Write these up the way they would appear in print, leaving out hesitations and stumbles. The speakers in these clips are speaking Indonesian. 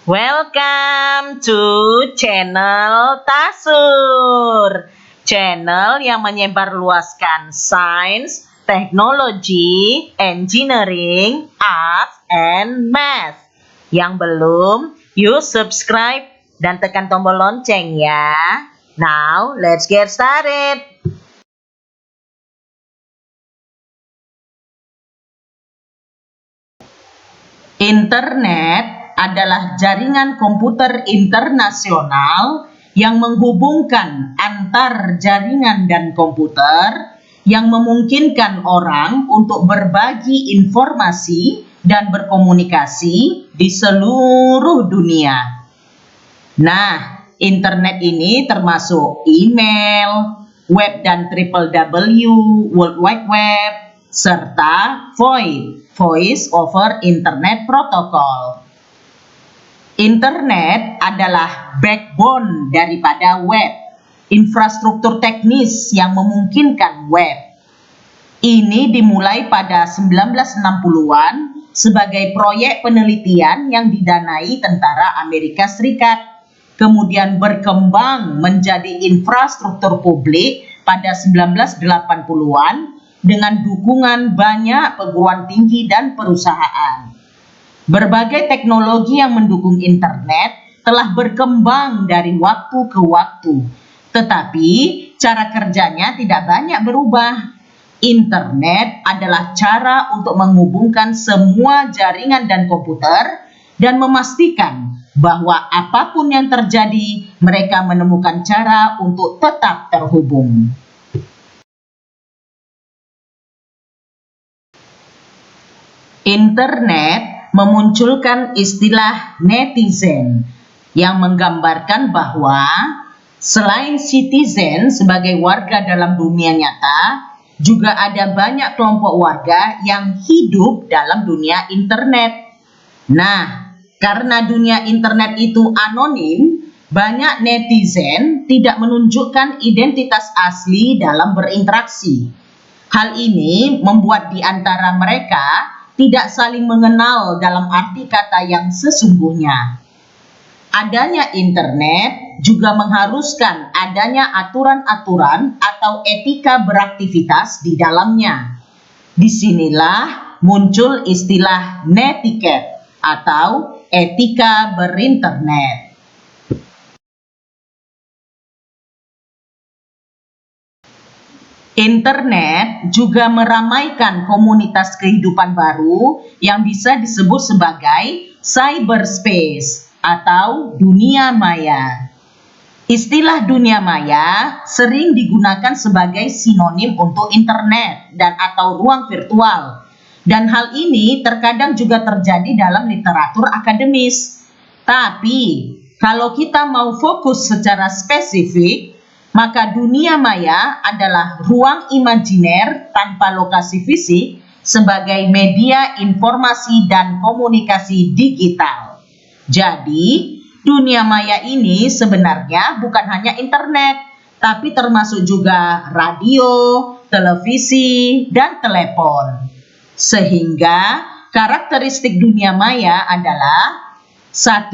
Welcome to channel Tasur, channel yang menyebarluaskan sains, teknologi, engineering, art, and math. Yang belum, you subscribe dan tekan tombol lonceng ya. Now, let's get started. Internet adalah jaringan komputer internasional yang menghubungkan antar jaringan dan komputer yang memungkinkan orang untuk berbagi informasi dan berkomunikasi di seluruh dunia. Nah, internet ini termasuk email, web dan www, World Wide Web, serta VoIP, Voice over Internet Protocol. Internet adalah backbone daripada web, infrastruktur teknis yang memungkinkan web. Ini dimulai pada 1960-an sebagai proyek penelitian yang didanai tentara Amerika Serikat, kemudian berkembang menjadi infrastruktur publik pada 1980-an dengan dukungan banyak perguruan tinggi dan perusahaan. Berbagai teknologi yang mendukung internet telah berkembang dari waktu ke waktu, tetapi cara kerjanya tidak banyak berubah. Internet adalah cara untuk menghubungkan semua jaringan dan komputer dan memastikan bahwa apapun yang terjadi, mereka menemukan cara untuk tetap terhubung. Internet memunculkan istilah netizen yang menggambarkan bahwa selain citizen sebagai warga dalam dunia nyata, juga ada banyak kelompok warga yang hidup dalam dunia internet. Nah, karena dunia internet itu anonim, banyak netizen tidak menunjukkan identitas asli dalam berinteraksi. Hal ini membuat di antara mereka tidak saling mengenal dalam arti kata yang sesungguhnya. Adanya internet juga mengharuskan adanya aturan-aturan atau etika beraktivitas di dalamnya. Disinilah muncul istilah netiquette atau etika berinternet. Internet juga meramaikan komunitas kehidupan baru yang bisa disebut sebagai cyberspace atau dunia maya. Istilah dunia maya sering digunakan sebagai sinonim untuk internet dan atau ruang virtual. Dan hal ini terkadang juga terjadi dalam literatur akademis. Tapi, kalau kita mau fokus secara spesifik, maka dunia maya adalah ruang imajiner tanpa lokasi fisik sebagai media informasi dan komunikasi digital. Jadi, dunia maya ini sebenarnya bukan hanya internet, tapi termasuk juga radio, televisi, dan telepon. Sehingga karakteristik dunia maya adalah 1.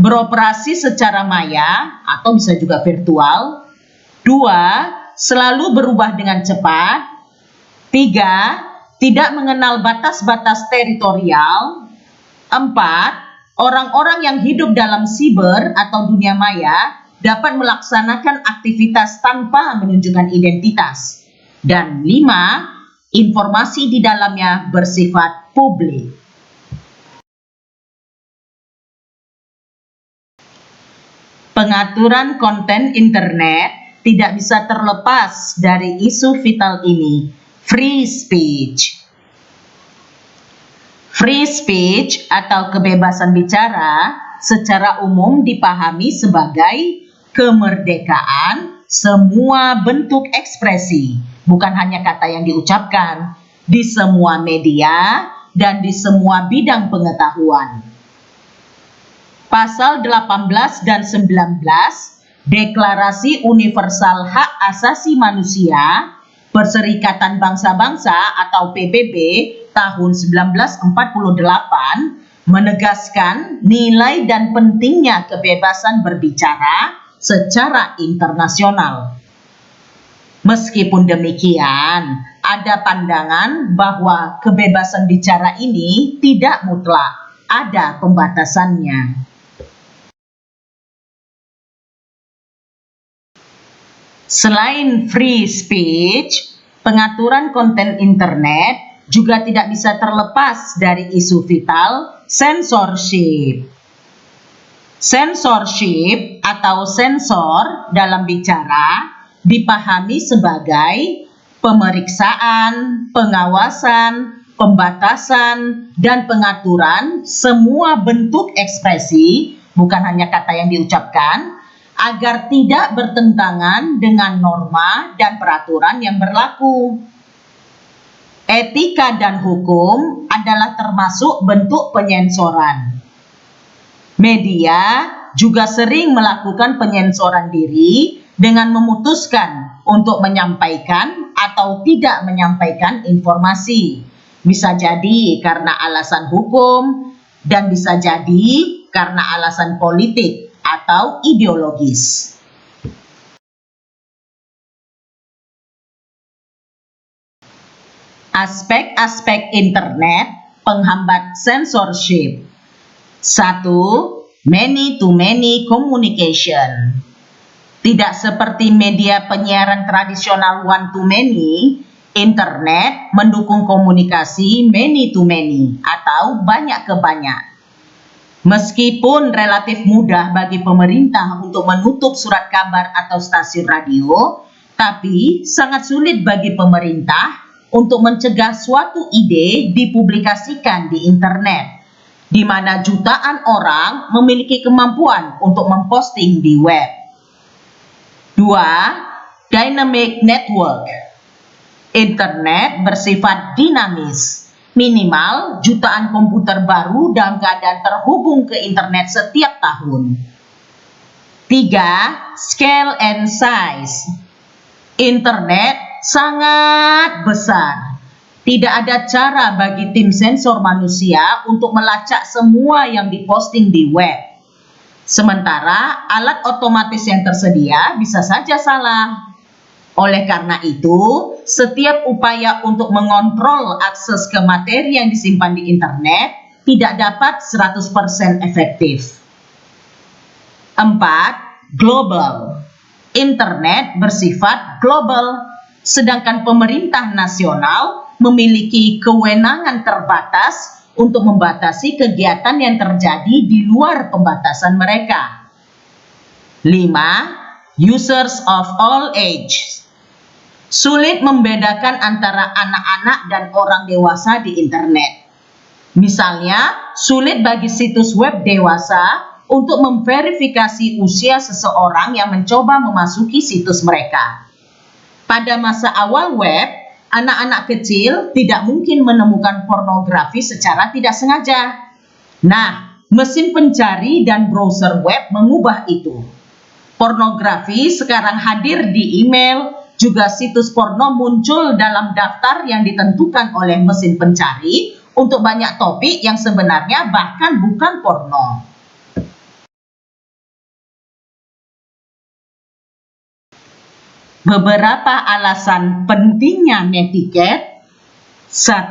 Beroperasi secara maya atau bisa juga virtual. 2. Selalu berubah dengan cepat. 3. Tidak mengenal batas-batas teritorial. 4. Orang-orang yang hidup dalam siber atau dunia maya dapat melaksanakan aktivitas tanpa menunjukkan identitas. Dan 5. Informasi di dalamnya bersifat publik. Pengaturan konten internet tidak bisa terlepas dari isu vital ini, free speech. Free speech atau kebebasan bicara secara umum dipahami sebagai kemerdekaan semua bentuk ekspresi, bukan hanya kata yang diucapkan, di semua media dan di semua bidang pengetahuan. Pasal 18 dan 19 Deklarasi Universal Hak Asasi Manusia Perserikatan Bangsa-Bangsa atau PBB tahun 1948 menegaskan nilai dan pentingnya kebebasan berbicara secara internasional. Meskipun demikian, ada pandangan bahwa kebebasan bicara ini tidak mutlak, ada pembatasannya. Selain free speech, pengaturan konten internet juga tidak bisa terlepas dari isu vital censorship. Censorship atau sensor dalam bicara dipahami sebagai pemeriksaan, pengawasan, pembatasan, dan pengaturan semua bentuk ekspresi, bukan hanya kata yang diucapkan, agar tidak bertentangan dengan norma dan peraturan yang berlaku. Etika dan hukum adalah termasuk bentuk penyensoran. Media juga sering melakukan penyensoran diri dengan memutuskan untuk menyampaikan atau tidak menyampaikan informasi. Bisa jadi karena alasan hukum dan bisa jadi karena alasan politik atau ideologis. Aspek-aspek internet penghambat censorship. 1. Many-to-many communication. Tidak seperti media penyiaran tradisional one-to-many, internet mendukung komunikasi many-to-many atau banyak ke banyak. Meskipun relatif mudah bagi pemerintah untuk menutup surat kabar atau stasiun radio, tapi sangat sulit bagi pemerintah untuk mencegah suatu ide dipublikasikan di internet, di mana jutaan orang memiliki kemampuan untuk memposting di web. 2. Dynamic network. Internet bersifat dinamis. Minimal jutaan komputer baru dalam keadaan terhubung ke internet setiap tahun. 3. Scale and size. Internet sangat besar. Tidak ada cara bagi tim sensor manusia untuk melacak semua yang diposting di web. Sementara alat otomatis yang tersedia bisa saja salah. Oleh karena itu, setiap upaya untuk mengontrol akses ke materi yang disimpan di internet tidak dapat 100% efektif. 4. Global. Internet bersifat global, sedangkan pemerintah nasional memiliki kewenangan terbatas untuk membatasi kegiatan yang terjadi di luar pembatasan mereka. 5. Users of all ages. Sulit membedakan antara anak-anak dan orang dewasa di internet. Misalnya, sulit bagi situs web dewasa untuk memverifikasi usia seseorang yang mencoba memasuki situs mereka. Pada masa awal web, anak-anak kecil tidak mungkin menemukan pornografi secara tidak sengaja. Nah, mesin pencari dan browser web mengubah itu. Pornografi sekarang hadir di email, juga situs porno muncul dalam daftar yang ditentukan oleh mesin pencari untuk banyak topik yang sebenarnya bahkan bukan porno. Beberapa alasan pentingnya netiquette. 1.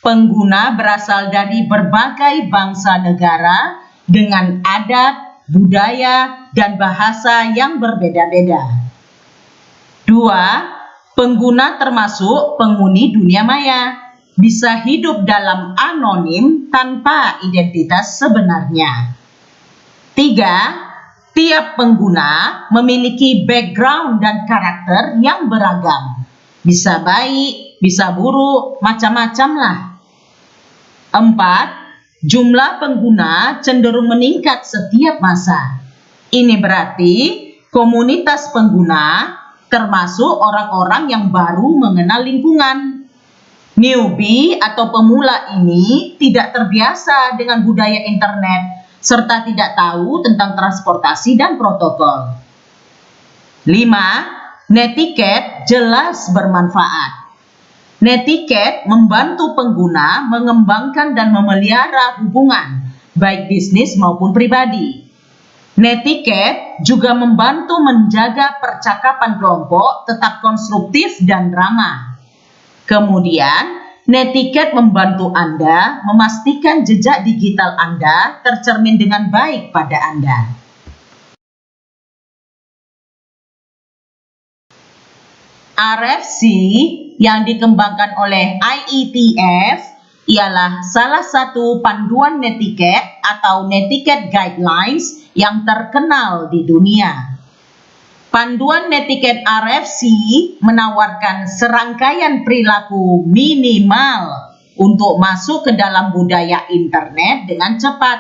Pengguna berasal dari berbagai bangsa negara dengan adat, budaya, dan bahasa yang berbeda-beda. 2. Pengguna termasuk penghuni dunia maya, bisa hidup dalam anonim tanpa identitas sebenarnya. 3. Tiap pengguna memiliki background dan karakter yang beragam. Bisa baik, bisa buruk, macam-macam lah. 4. Jumlah pengguna cenderung meningkat setiap masa. Ini berarti komunitas pengguna termasuk orang-orang yang baru mengenal lingkungan. Newbie atau pemula ini tidak terbiasa dengan budaya internet, serta tidak tahu tentang transportasi dan protokol. 5. Netiquette jelas bermanfaat. Netiquette membantu pengguna mengembangkan dan memelihara hubungan, baik bisnis maupun pribadi. Netiquette juga membantu menjaga percakapan kelompok tetap konstruktif dan ramah. Kemudian, netiquette membantu Anda memastikan jejak digital Anda tercermin dengan baik pada Anda. RFC yang dikembangkan oleh IETF ialah salah satu panduan netiquette atau Netiquette Guidelines yang terkenal di dunia. Panduan netiquette RFC menawarkan serangkaian perilaku minimal untuk masuk ke dalam budaya internet dengan cepat.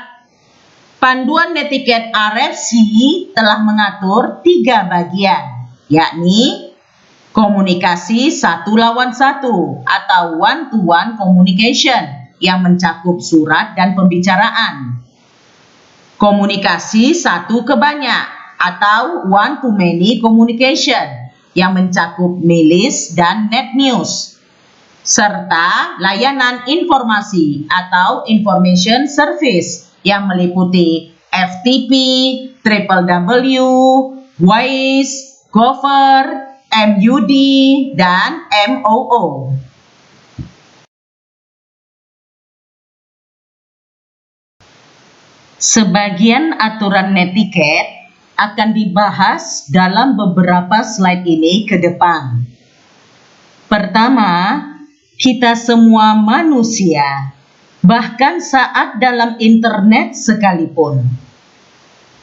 Panduan netiquette RFC telah mengatur 3 bagian, yakni komunikasi 1 lawan 1 atau one-to-one communication yang mencakup surat dan pembicaraan. Komunikasi 1 ke banyak atau one-to-many communication yang mencakup milis dan net news. Serta layanan informasi atau information service yang meliputi FTP, www, Voice, Gopher, MUD, dan MOO. Sebagian aturan netiquette akan dibahas dalam beberapa slide ini ke depan. Pertama, kita semua manusia, bahkan saat dalam internet sekalipun.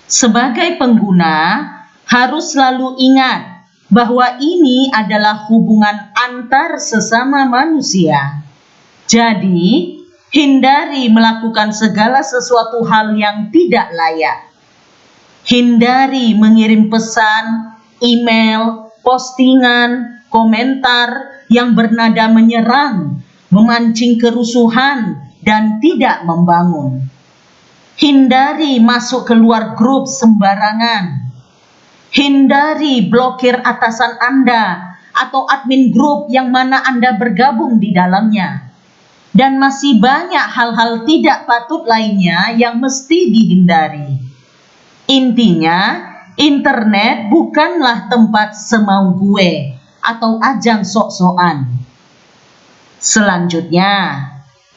Sebagai pengguna, harus selalu ingat bahwa ini adalah hubungan antar sesama manusia. Jadi, hindari melakukan segala sesuatu hal yang tidak layak. Hindari mengirim pesan, email, postingan, komentar yang bernada menyerang, memancing kerusuhan, dan tidak membangun. Hindari masuk keluar grup sembarangan. Hindari blokir atasan Anda atau admin grup yang mana Anda bergabung di dalamnya. Dan masih banyak hal-hal tidak patut lainnya yang mesti dihindari. Intinya, internet bukanlah tempat semau gue atau ajang sok-sokan. Selanjutnya,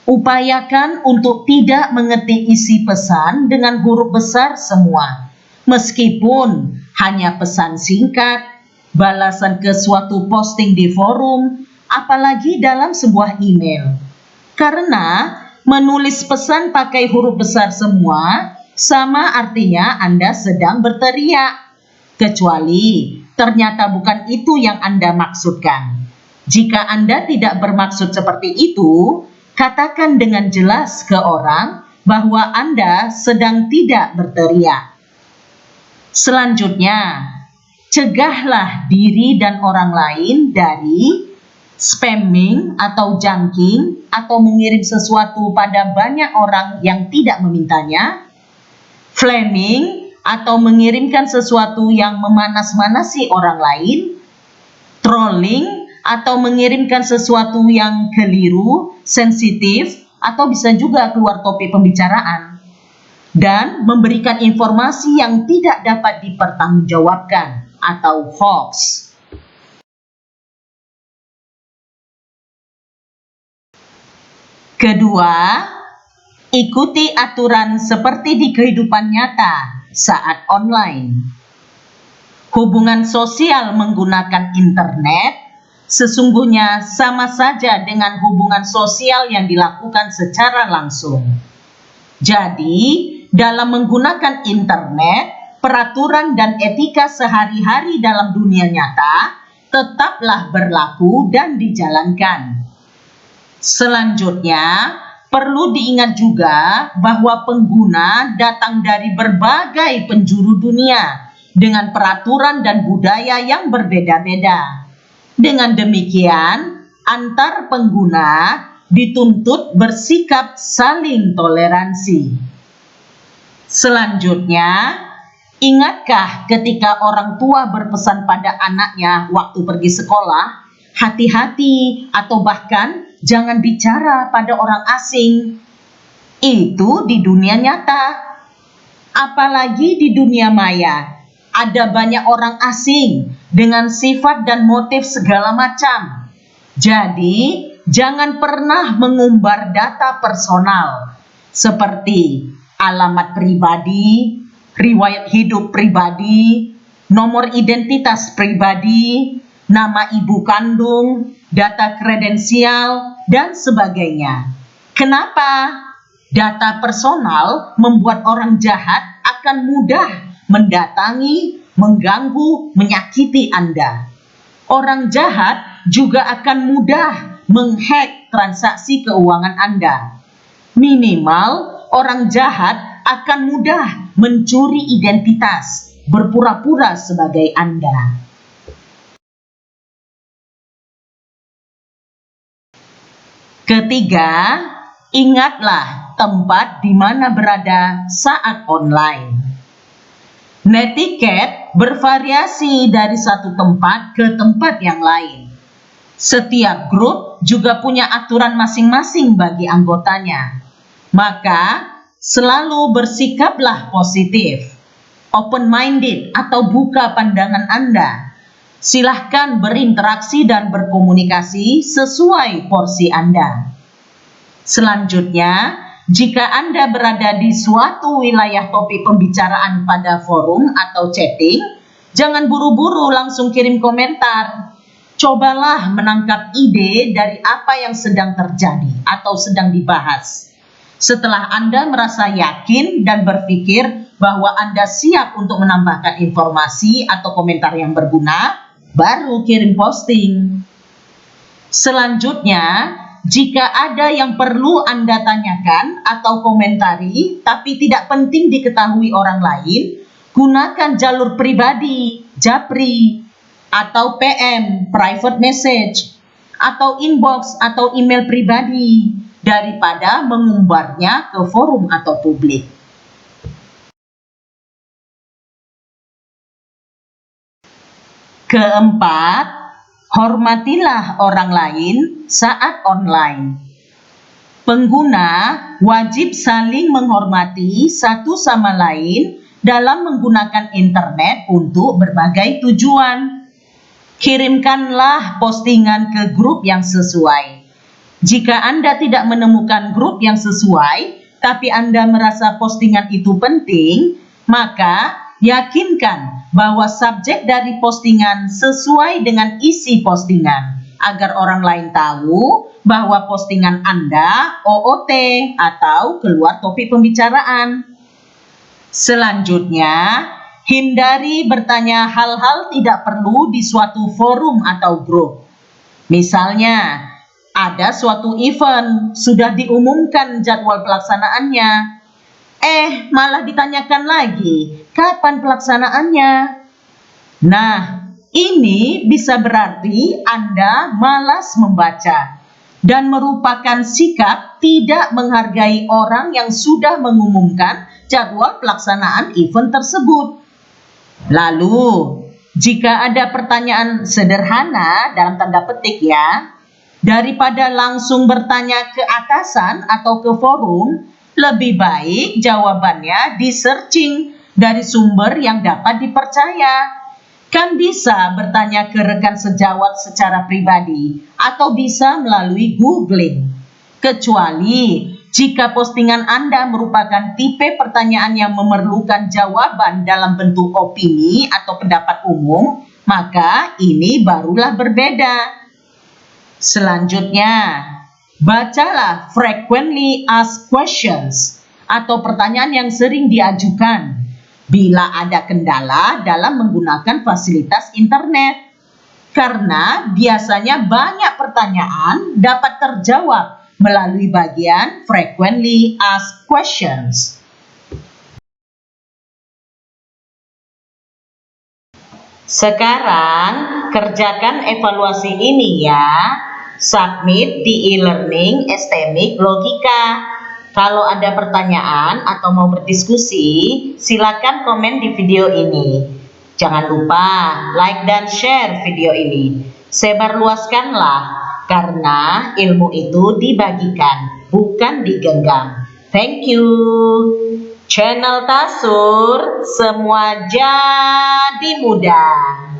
upayakan untuk tidak mengetik isi pesan dengan huruf besar semua. Meskipun hanya pesan singkat, balasan ke suatu posting di forum, apalagi dalam sebuah email. Karena menulis pesan pakai huruf besar semua, sama artinya Anda sedang berteriak. Kecuali ternyata bukan itu yang Anda maksudkan. Jika Anda tidak bermaksud seperti itu, katakan dengan jelas ke orang bahwa Anda sedang tidak berteriak. Selanjutnya, cegahlah diri dan orang lain dari spamming atau junking atau mengirim sesuatu pada banyak orang yang tidak memintanya, flaming atau mengirimkan sesuatu yang memanas-manasi orang lain, trolling atau mengirimkan sesuatu yang keliru, sensitif, atau bisa juga keluar topik pembicaraan, dan memberikan informasi yang tidak dapat dipertanggungjawabkan atau hoax. Kedua, ikuti aturan seperti di kehidupan nyata saat online. Hubungan sosial menggunakan internet sesungguhnya sama saja dengan hubungan sosial yang dilakukan secara langsung. Jadi, dalam menggunakan internet, peraturan dan etika sehari-hari dalam dunia nyata tetaplah berlaku dan dijalankan. Selanjutnya, perlu diingat juga bahwa pengguna datang dari berbagai penjuru dunia dengan peraturan dan budaya yang berbeda-beda. Dengan demikian, antar pengguna dituntut bersikap saling toleransi. Selanjutnya, ingatkah ketika orang tua berpesan pada anaknya waktu pergi sekolah, hati-hati atau bahkan jangan bicara pada orang asing. Itu di dunia nyata. Apalagi di dunia maya, ada banyak orang asing dengan sifat dan motif segala macam. Jadi, jangan pernah mengumbar data personal seperti alamat pribadi, riwayat hidup pribadi, nomor identitas pribadi, nama ibu kandung, data kredensial, dan sebagainya. Kenapa? Data personal membuat orang jahat akan mudah mendatangi, mengganggu, menyakiti Anda. Orang jahat juga akan mudah menghack transaksi keuangan Anda. Minimal, orang jahat akan mudah mencuri identitas, berpura-pura sebagai Anda. Ketiga, ingatlah tempat di mana berada saat online. Netiquette bervariasi dari satu tempat ke tempat yang lain. Setiap grup juga punya aturan masing-masing bagi anggotanya. Maka, selalu bersikaplah positif, open-minded atau buka pandangan Anda. Silahkan berinteraksi dan berkomunikasi sesuai porsi Anda. Selanjutnya, jika Anda berada di suatu wilayah topik pembicaraan pada forum atau chatting, jangan buru-buru langsung kirim komentar. Cobalah menangkap ide dari apa yang sedang terjadi atau sedang dibahas. Setelah Anda merasa yakin dan berpikir bahwa Anda siap untuk menambahkan informasi atau komentar yang berguna, baru kirim posting. Selanjutnya, jika ada yang perlu Anda tanyakan atau komentari tapi tidak penting diketahui orang lain, gunakan jalur pribadi, japri, atau PM, private message, atau inbox atau email pribadi daripada mengumbarnya ke forum atau publik. Keempat, hormatilah orang lain saat online. Pengguna wajib saling menghormati satu sama lain dalam menggunakan internet untuk berbagai tujuan. Kirimkanlah postingan ke grup yang sesuai. Jika Anda tidak menemukan grup yang sesuai, tapi Anda merasa postingan itu penting, maka yakinkan bahwa subjek dari postingan sesuai dengan isi postingan, agar orang lain tahu bahwa postingan Anda OOT atau keluar topik pembicaraan. Selanjutnya, hindari bertanya hal-hal tidak perlu di suatu forum atau grup. Misalnya, ada suatu event, sudah diumumkan jadwal pelaksanaannya. Malah ditanyakan lagi, kapan pelaksanaannya? Nah, ini bisa berarti Anda malas membaca dan merupakan sikap tidak menghargai orang yang sudah mengumumkan jadwal pelaksanaan event tersebut. Lalu, jika ada pertanyaan sederhana dalam tanda petik ya, daripada langsung bertanya ke atasan atau ke forum, lebih baik jawabannya di-searching dari sumber yang dapat dipercaya. Kan bisa bertanya ke rekan sejawat secara pribadi atau bisa melalui googling. Kecuali jika postingan Anda merupakan tipe pertanyaan yang memerlukan jawaban dalam bentuk opini atau pendapat umum, maka ini barulah berbeda. Selanjutnya, bacalah frequently asked questions atau pertanyaan yang sering diajukan bila ada kendala dalam menggunakan fasilitas internet. Karena biasanya banyak pertanyaan dapat terjawab melalui bagian frequently asked questions. Sekarang kerjakan evaluasi ini ya. Submit di e-learning STMIC Logika. Kalau ada pertanyaan atau mau berdiskusi, silakan komen di video ini. Jangan lupa like dan share video ini. Sebarluaskanlah, karena ilmu itu dibagikan, bukan digenggam. Thank you. Channel Tasur, semua jadi mudah.